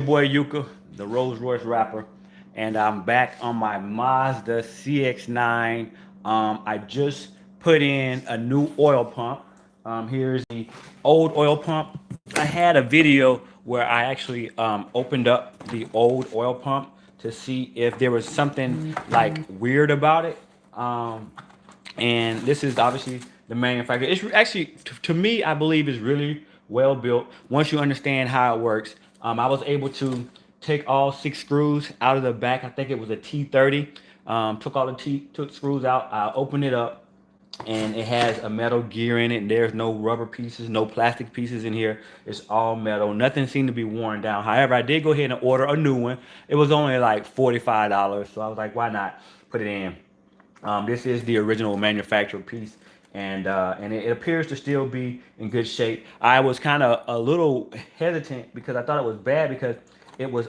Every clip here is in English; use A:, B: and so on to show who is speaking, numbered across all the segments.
A: boy Yuka, the Rolls Royce Rapper, and I'm back on my Mazda CX9. I just put in a new oil pump. Here's the old oil pump. I had a video where I actually opened up the old oil pump to see if there was something like weird about it. Um, and this is obviously the manufacturer. It's actually, to me, I believe is really well built. Once you understand how it works, I was able to take all 6 screws out of the back. I think it was a T30. Took all the took screws out. I opened it up, and it has a metal gear in it. And there's no rubber pieces, no plastic pieces in here. It's all metal. Nothing seemed to be worn down. However, I did go ahead and order a new one. It was only like $45, so I was like, why not put it in? This is the original manufacturer piece, and it appears to still be in good shape. I was kind of a little hesitant because I thought it was bad because it was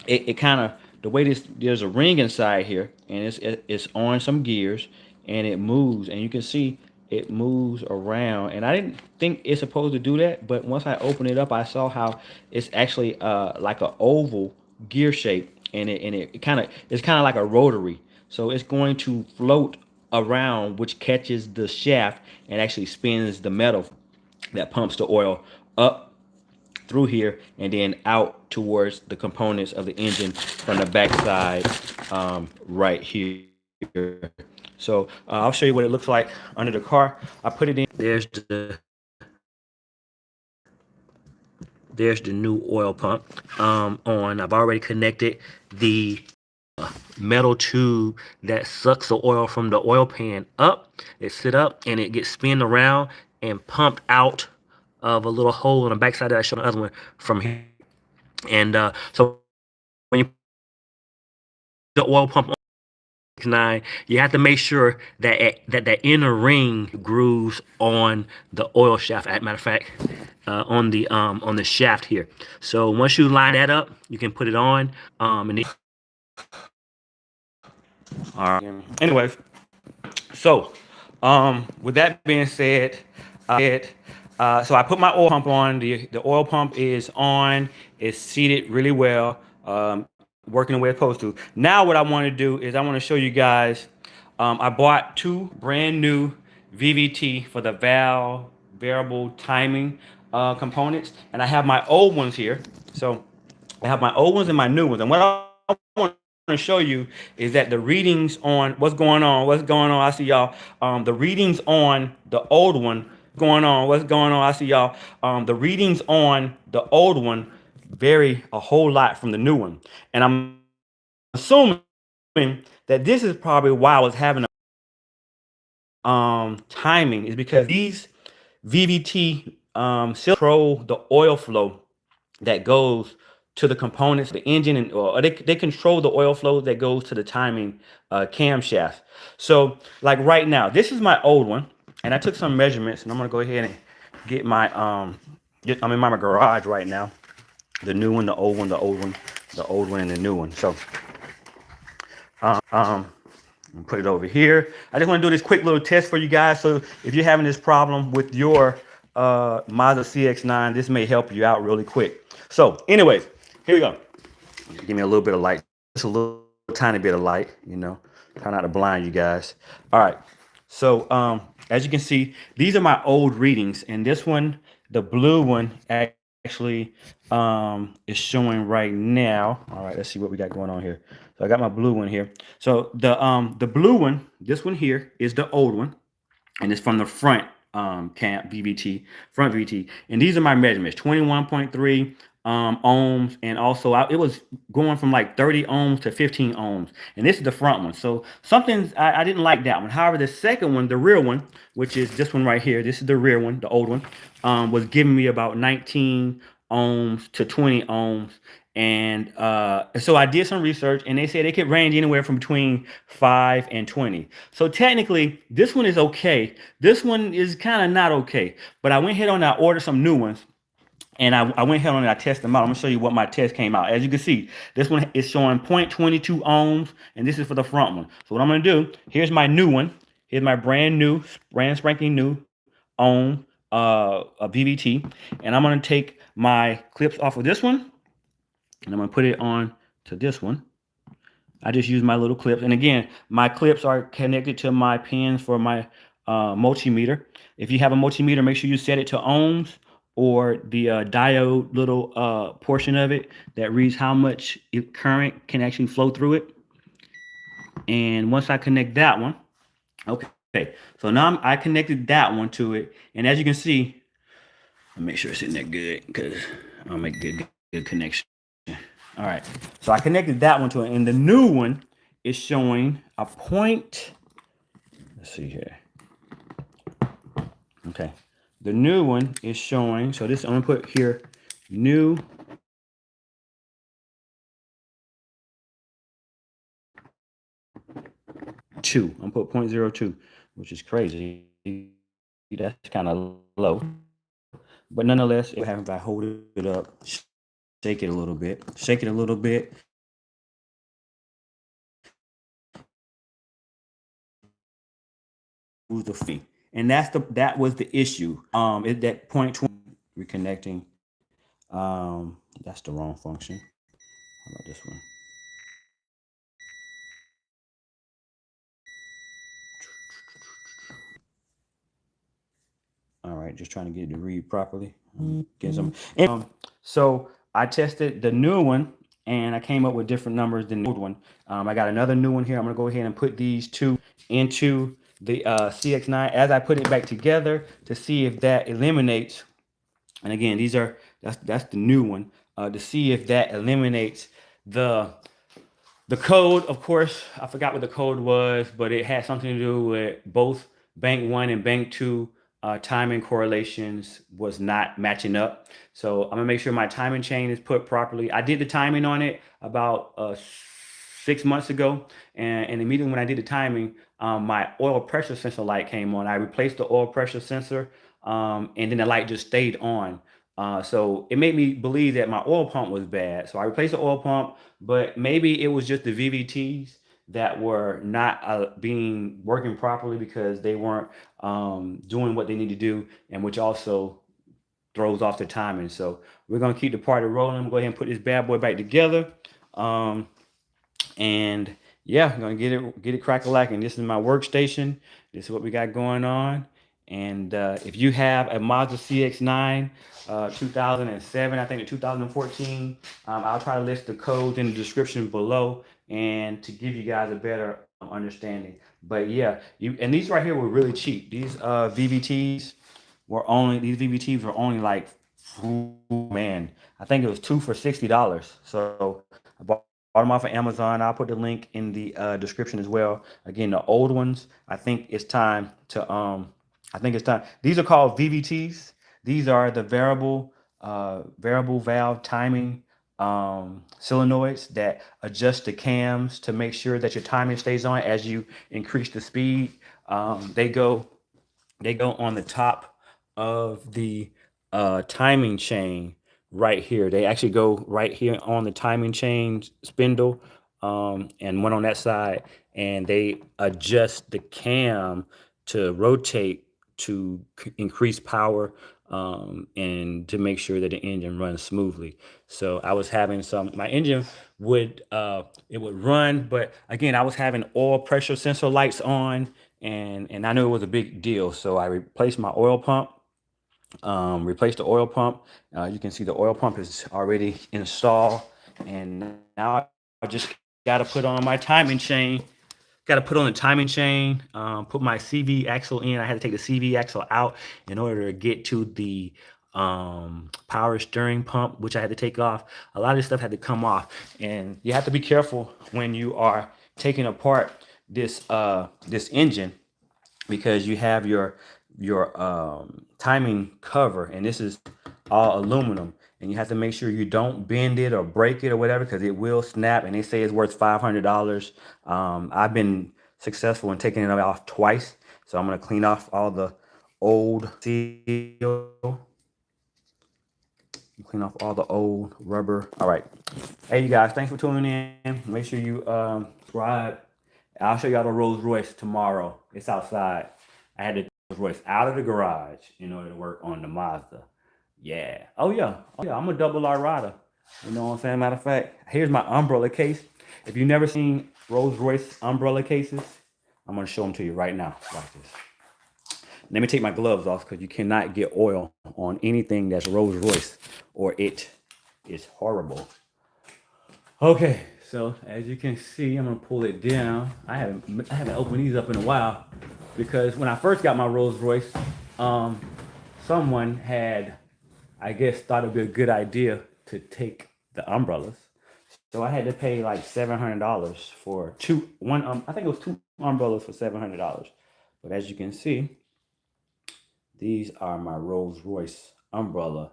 A: it kind of the way there's a ring inside here, and it's on some gears, and it moves, and you can see it moves around. And I didn't think it's supposed to do that, but once I opened it up, I saw how it's actually like an oval gear shape, and it kind of it's kind of like a rotary. So it's going to float around, which catches the shaft and actually spins the metal that pumps the oil up through here and then out towards the components of the engine from the backside, right here. So I'll show you what it looks like under the car. I put it in. There's the new oil pump on. I've already connected the metal tube that sucks the oil from the oil pan up. It sit up and it gets spin around and pumped out of a little hole on the backside that I showed the other one from here. And so when you put the oil pump on nine, you have to make sure that inner ring grooves on the oil shaft. As a matter of fact, on the shaft here. So once you line that up, you can put it on. And all right. Anyways, so with that being said, so I put my oil pump on. The oil pump is on. It's seated really well, working the way it's supposed to. Now what I want to do is I want to show you guys. I bought 2 brand new VVT for the valve variable timing components, and I have my old ones here. So I have my old ones and my new ones. And what I want to show you is that the readings on what's going on. I see y'all. The readings on the old one what's going on. I see y'all. The readings on the old one vary a whole lot from the new one, and I'm assuming that this is probably why I was having timing is because these VVT control the oil flow that goes to the components, the engine, and or they control the oil flow that goes to the timing camshaft. So, like right now, this is my old one, and I took some measurements, and I'm gonna go ahead and get my I'm in my garage right now. The new one, the old one, the old one, the old one, and the new one. So, put it over here. I just want to do this quick little test for you guys. So if you're having this problem with your Mazda CX9, this may help you out really quick. So anyways, here we go. Give me a little bit of light. Just a little tiny bit of light, Try not to blind you guys. All right. So as you can see, these are my old readings. And this one, the blue one, actually is showing right now. All right, let's see what we got going on here. So I got my blue one here. So the blue one, this one here is the old one, and it's from the front front VVT. And these are my measurements: 21.3 ohms, and also it was going from like 30 ohms to 15 ohms. And this is the front one. So I didn't like that one. However, the second one, the rear one, which is this one right here, this is the rear one, the old one, was giving me about 19 ohms to 20 ohms. And so I did some research, and they said it could range anywhere from between 5 and 20. So technically, this one is okay. This one is kind of not okay. But I went ahead and I ordered some new ones. And I went ahead and I tested them out. I'm gonna show you what my test came out. As you can see, this one is showing 0.22 ohms, and this is for the front one. So what I'm gonna do, here's my new one. Here's my brand spanking new ohm a VVT, and I'm gonna take my clips off of this one, And I'm gonna put it on to this one. I just use my little clips. And again, my clips are connected to my pins for my multimeter. If you have a multimeter, make sure you set it to ohms or the diode little portion of it that reads how much current can actually flow through it. And once I connect that one, okay, so now I connected that one to it. And as you can see, I'll make sure it's in there good because I'll make good connection. All right, so I connected that one to it, and the new one is showing a point. Let's see here. Okay, the new one is showing. So this I'm gonna put here, new. Two. I'm gonna put 0.02, which is crazy. That's kind of low, but nonetheless, what happens if I hold it up, shake it a little bit, shake it a little bit. The fee, and that was the issue. Is that point 20 reconnecting? That's the wrong function. How about this one? All right, just trying to get it to read properly. Get some. And, so I tested the new one, and I came up with different numbers than the old one. I got another new one here. I'm gonna go ahead and put these two into the CX9 as I put it back together to see if that eliminates. And again, that's the new one to see if that eliminates the code. Of course, I forgot what the code was, but it had something to do with both bank one and bank two timing correlations was not matching up. So I'm gonna make sure my timing chain is put properly. I did the timing on it about 6 months ago, and immediately when I did the timing, my oil pressure sensor light came on. I replaced the oil pressure sensor, and then the light just stayed on. So it made me believe that my oil pump was bad. So I replaced the oil pump, but maybe it was just the VVTs that were not being working properly because they weren't doing what they need to do, and which also throws off the timing. So we're gonna keep the party rolling. Go ahead and put this bad boy back together. Um, and yeah, I'm gonna get it crack-a-lacking. This is my workstation. This is what we got going on. And if you have a Mazda CX9 2007, I think, the 2014, I'll try to list the codes in the description below and to give you guys a better understanding. But yeah, and these right here were really cheap. These VVTs were only like, man, I think it was two for $60. So I bought them off of Amazon. I'll put the link in the description as well. Again, the old ones, I think it's time to I think it's time. These are called VVTs. These are the variable valve timing solenoids that adjust the cams to make sure that your timing stays on as you increase the speed. They go on the top of the timing chain right here. They actually go right here on the timing chain spindle, and one on that side, and they adjust the cam to rotate to increase power, and to make sure that the engine runs smoothly. So I was having my engine would it would run, but again, I was having oil pressure sensor lights on, and I knew it was a big deal. So I replaced my oil pump, replaced the oil pump. You can see the oil pump is already installed, and now I just got to put on my timing chain. Got to put on the timing chain, put my CV axle in. I had to take the CV axle out in order to get to the power steering pump, which I had to take off. A lot of this stuff had to come off, and you have to be careful when you are taking apart this engine, because you have your timing cover, and this is all aluminum, and you have to make sure you don't bend it or break it or whatever, because it will snap, and they say it's worth $500. I've been successful in taking it off twice, so I'm going to clean off all the old steel, clean off all the old rubber. All right, hey you guys, thanks for tuning in. Make sure you subscribe. I'll show y'all the Rolls Royce tomorrow. It's outside. I had the Rolls Royce out of the garage in order to work on the Mazda. Yeah. Oh yeah. Oh yeah. I'm a double R rider. You know what I'm saying? Matter of fact, here's my umbrella case. If you've never seen Rolls Royce umbrella cases, I'm gonna show them to you right now. Watch this. Let me take my gloves off because you cannot get oil on anything that's Rolls Royce or it is horrible. Okay, so as you can see, I'm gonna pull it down. I haven't opened these up in a while because when I first got my Rolls Royce, um, someone had, I guess, thought it'd be a good idea to take the umbrellas. So I had to pay like $700 for I think it was two umbrellas for $700. But as you can see, these are my Rolls Royce umbrella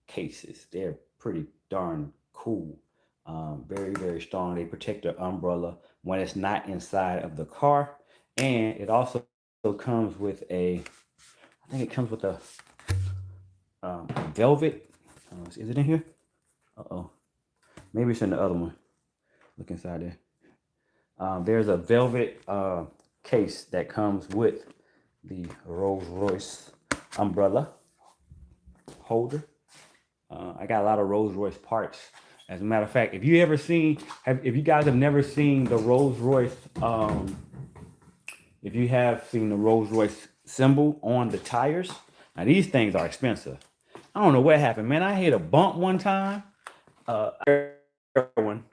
A: cases. They're pretty darn cool. Very, very strong. They protect the umbrella when it's not inside of the car. And it also comes with I think it comes with a velvet. Is it in here? Uh-oh. Maybe it's in the other one. Look inside there. There's a velvet case that comes with the Rolls Royce umbrella holder. I got a lot of Rolls Royce parts. As a matter of fact, if you guys have never seen the Rolls Royce, if you have seen the Rolls Royce symbol on the tires, now these things are expensive. I don't know what happened, man. I hit a bump one time. One.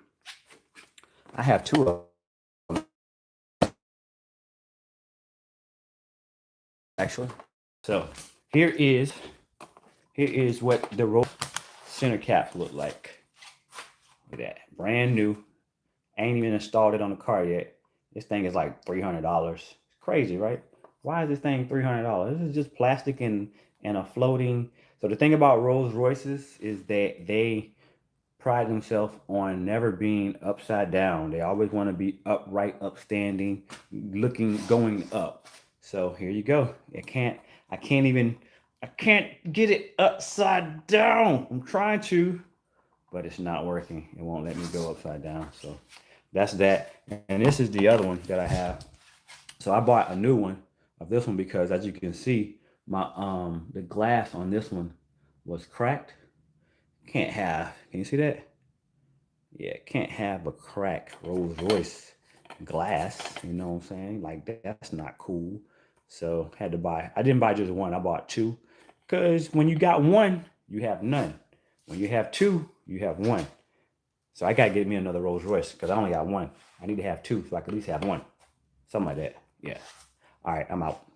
A: I have two of them actually. So here is what the Rolls center cap look like. Look at that, brand new. I ain't even installed it on the car yet. This thing is like $300. It's crazy, right? Why is this thing $300? This is just plastic and a floating. So the thing about Rolls Royces is that they pride themselves on never being upside down. They always want to be upright, upstanding, going up. So here you go. I can't get it upside down. I'm trying to, but it's not working. It won't let me go upside down. So that's that. And this is the other one that I have. So I bought a new one of this one because, as you can see, my the glass on this one was cracked. Can you see that? Yeah, can't have a cracked Rolls Royce glass. You know what I'm saying? Like that's not cool. So I didn't buy just one. I bought two. Because when you got one, you have none. When you have two, you have one. So I gotta get me another Rolls Royce because I only got one. I need to have two so I can at least have one. Something like that. Yeah. All right, I'm out.